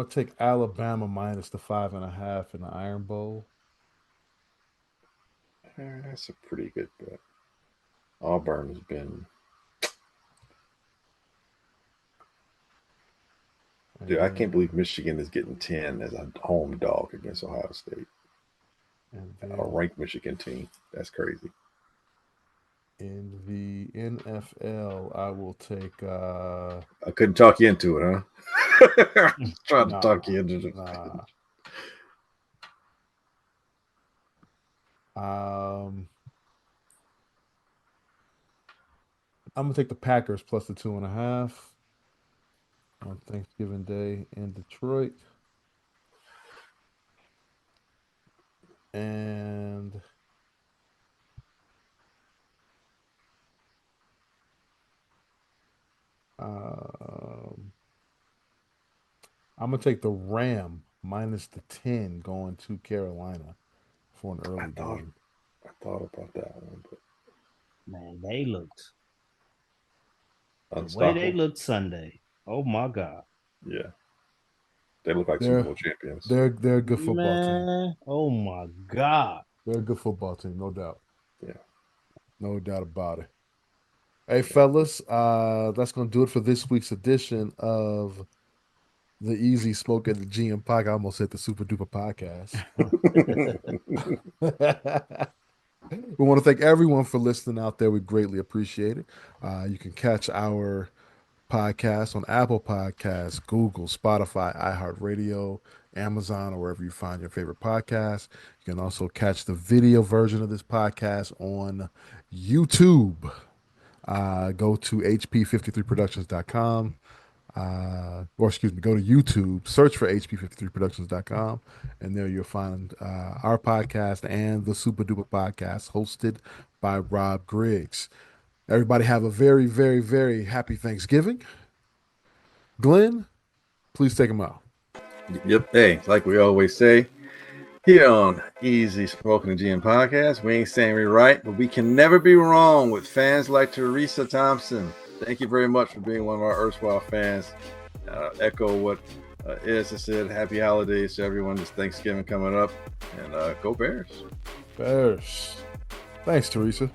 take Alabama -5.5 in the Iron Bowl. That's a pretty good bet. Auburn has been. Dude, I can't believe Michigan is getting 10 as a home dog against Ohio State. A ranked Michigan team. That's crazy. In the NFL, I will take. I couldn't talk you into it, huh? Just trying to talk you into it. I'm gonna take the Packers plus the 2.5 on Thanksgiving Day in Detroit. And I'm gonna take the Ram -10 going to Carolina for an early game. I thought about that one, but man, they looked the way unstoppable. they looked Sunday. Oh my God. Yeah. They look like Super Bowl champions. They're a good football team. Oh my God. They're a good football team, no doubt. Yeah. No doubt about it. Hey, fellas, that's going to do it for this week's edition of the Easy Smoke at the GM podcast. I almost said the Super Duper podcast. We want to thank everyone for listening out there. We greatly appreciate it. You can catch our podcast on Apple Podcasts, Google, Spotify, iHeartRadio, Amazon, or wherever you find your favorite podcast. You can also catch the video version of this podcast on YouTube. Go to hp53productions.com. Go to YouTube, search for hp53productions.com, and there you'll find our podcast and the Super Duper podcast hosted by Rob Griggs. Everybody have a very, very, very happy Thanksgiving. Glenn, please take them out. Yep. Hey, like we always say, here on Easy Smoking the GM podcast, we ain't saying we're right, but we can never be wrong with fans like Teresa Thompson. Thank you very much for being one of our erstwhile fans. Echo what Edison said. Happy holidays to everyone. This Thanksgiving coming up. And go Bears. Bears. Thanks, Teresa.